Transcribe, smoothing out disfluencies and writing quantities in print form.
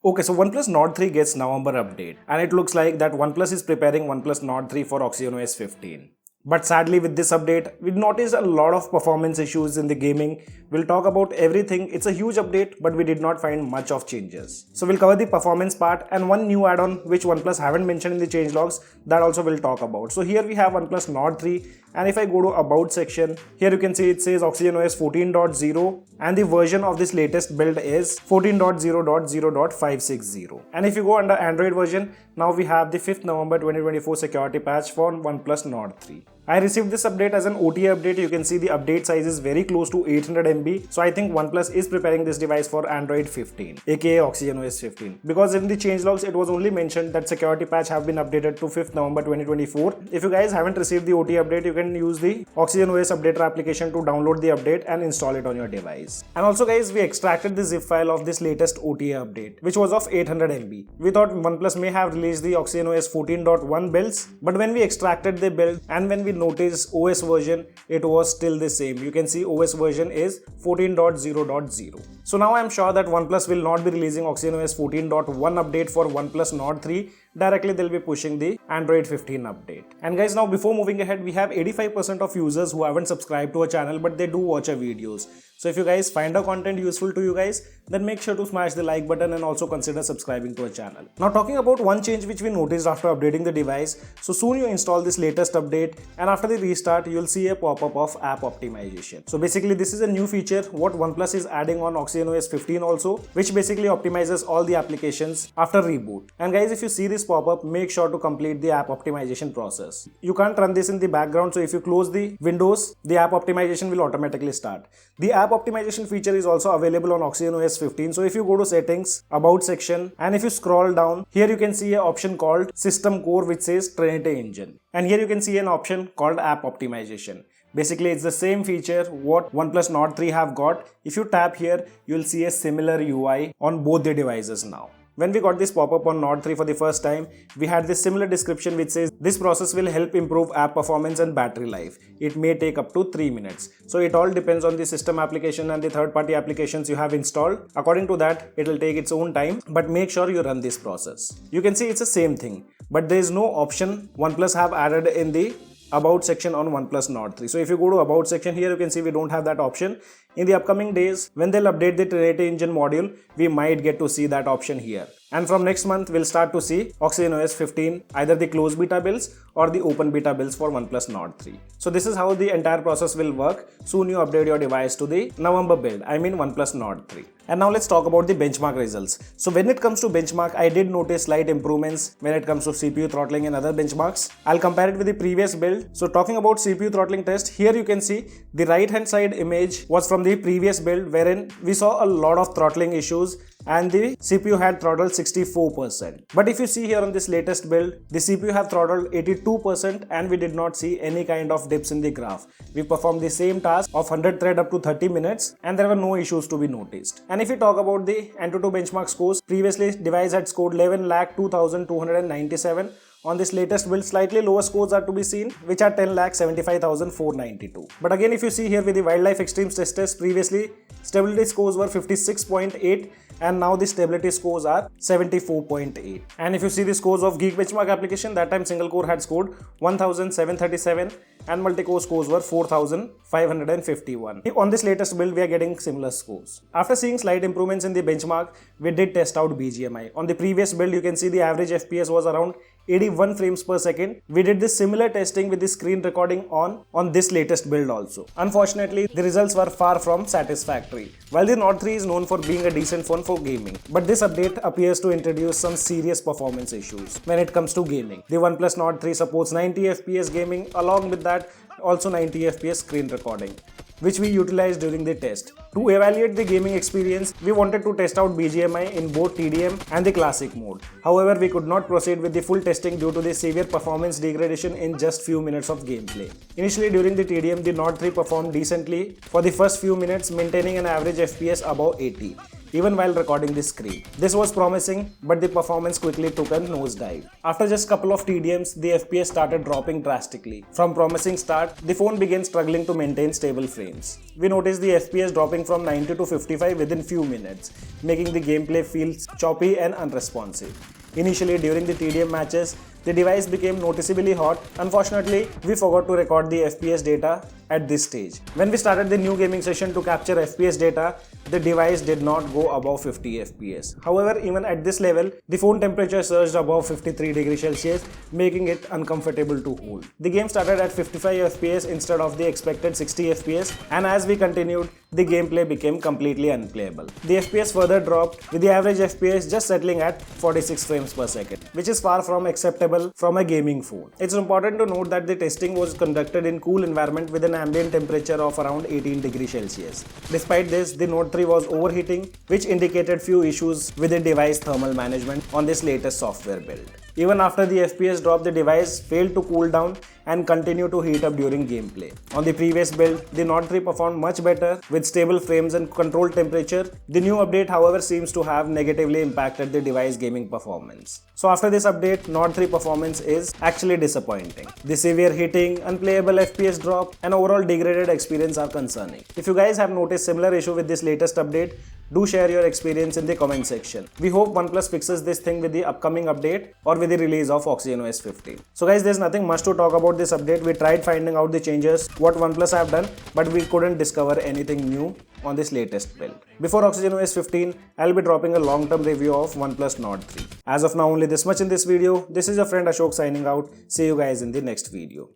Okay, so OnePlus Nord 3 gets November update, and it looks like that OnePlus is preparing OnePlus Nord 3 for OxygenOS 15. But sadly, with this update, we noticed a lot of performance issues in the gaming. We'll talk about everything. It's a huge update, but we did not find much of changes. So we'll cover the performance part and one new add-on which OnePlus haven't mentioned in the changelogs, that also we'll talk about. So here we have OnePlus Nord 3, and if I go to About section, here you can see it says OxygenOS 14.0 and the version of this latest build is 14.0.0.560. And if you go under Android version, now we have the 5th November 2024 security patch for OnePlus Nord 3. I received this update as an OTA update. You can see the update size is very close to 800 MB. So I think OnePlus is preparing this device for Android 15, aka OxygenOS 15. Because in the changelogs, it was only mentioned that security patch have been updated to 5th November 2024. If you guys haven't received the OTA update, you can use the OxygenOS updater application to download the update and install it on your device. And also guys, we extracted the zip file of this latest OTA update, which was of 800 MB. We thought OnePlus may have released the OxygenOS 14.1 builds, but when we extracted the build and when we notice OS version, it was still the same. You can see OS version is 14.0.0. So now I am sure that OnePlus will not be releasing OxygenOS 14.1 update for OnePlus Nord 3. Directly they'll be pushing the Android 15 update. And guys, now before moving ahead, we have 85% of users who haven't subscribed to our channel, but they do watch our videos. So if you guys find our content useful to you guys, then make sure to smash the like button and also consider subscribing to our channel. Now talking about one change which we noticed after updating the device. So soon you install this latest update, and after the restart, you'll see a pop-up of app optimization. So basically this is a new feature what OnePlus is adding on OxygenOS 15 also, which basically optimizes all the applications after reboot. And guys, if you see this pop-up, make sure to complete the app optimization process. You can't run this in the background, so if you close the windows, the app optimization will automatically start. The app optimization feature is also available on OxygenOS 15. So if you go to settings, about section, and if you scroll down, here you can see an option called system core which says Trinity engine. And here you can see an option called app optimization. Basically, it's the same feature what OnePlus Nord 3 have got. If you tap here, you'll see a similar UI on both the devices now. When we got this pop-up on Nord 3 for the first time, we had this similar description which says this process will help improve app performance and battery life. It may take up to 3 minutes. So it all depends on the system application and the third-party applications you have installed. According to that, it will take its own time, but make sure you run this process. You can see it's the same thing, but there is no option OnePlus have added in the About section on OnePlus Nord 3. So if you go to About section, here you can see we don't have that option. In the upcoming days, when they'll update the Trinity engine module, we might get to see that option here. And from next month, we'll start to see OxygenOS 15, either the closed beta builds or the open beta builds for OnePlus Nord 3. So this is how the entire process will work. Soon you update your device to the November build, I mean OnePlus Nord 3. And now let's talk about the benchmark results. So when it comes to benchmark, I did notice slight improvements when it comes to CPU throttling and other benchmarks. I'll compare it with the previous build. So talking about CPU throttling test, here you can see the right hand side image was from the previous build wherein we saw a lot of throttling issues and the CPU had throttled 64%. But if you see here on this latest build, the CPU have throttled 82% and we did not see any kind of dips in the graph. We performed the same task of 100 thread up to 30 minutes and there were no issues to be noticed. And if we talk about the Antutu benchmark scores, previously device had scored 11,02,297. On this latest build, slightly lower scores are to be seen, which are 10,75,492. But again, if you see here with the Wildlife Extremes test test, previously stability scores were 56.8 and now the stability scores are 74.8. And if you see the scores of Geek benchmark application, that time single core had scored 1,737 and multi-core scores were 4,551. On this latest build, we are getting similar scores. After seeing slight improvements in the benchmark, we did test out BGMI. On the previous build, you can see the average FPS was around 81 frames per second. We did this similar testing with the screen recording on this latest build also. Unfortunately, the results were far from satisfactory. While the Nord 3 is known for being a decent phone for gaming, but this update appears to introduce some serious performance issues when it comes to gaming. The OnePlus Nord 3 supports 90 FPS gaming, along with that also 90 FPS screen recording, which we utilized during the test. To evaluate the gaming experience, we wanted to test out BGMI in both TDM and the classic mode. However, we could not proceed with the full testing due to the severe performance degradation in just few minutes of gameplay. Initially during the TDM, the Nord 3 performed decently for the first few minutes, maintaining an average FPS above 80. even while recording the screen. This was promising, but the performance quickly took a nosedive. After just a couple of TDMs, the FPS started dropping drastically. From promising start, the phone began struggling to maintain stable frames. We noticed the FPS dropping from 90 to 55 within few minutes, making the gameplay feel choppy and unresponsive. Initially, during the TDM matches, the device became noticeably hot. Unfortunately, we forgot to record the FPS data at this stage. When we started the new gaming session to capture FPS data, the device did not go above 50 FPS. However, even at this level, the phone temperature surged above 53 degrees Celsius, making it uncomfortable to hold. The game started at 55 FPS instead of the expected 60 FPS, and as we continued, the gameplay became completely unplayable. The FPS further dropped, with the average FPS just settling at 46 frames per second, which is far from acceptable from a gaming phone. It's important to note that the testing was conducted in cool environment with an ambient temperature of around 18 degrees Celsius. Despite this, the Nord 3 was overheating, which indicated few issues with the device thermal management on this latest software build. Even after the FPS drop, the device failed to cool down and continued to heat up during gameplay. On the previous build, the Nord 3 performed much better with stable frames and controlled temperature. The new update, however, seems to have negatively impacted the device gaming performance. So after this update, Nord 3 performance is actually disappointing. The severe heating, unplayable FPS drop, and overall degraded experience are concerning. If you guys have noticed similar issue with this latest update, do share your experience in the comment section. We hope OnePlus fixes this thing with the upcoming update or with the release of OxygenOS 15. So guys, there's nothing much to talk about this update. We tried finding out the changes, what OnePlus have done, but we couldn't discover anything new on this latest build. Before OxygenOS 15, I'll be dropping a long-term review of OnePlus Nord 3. As of now, only this much in this video. This is your friend Ashok signing out. See you guys in the next video.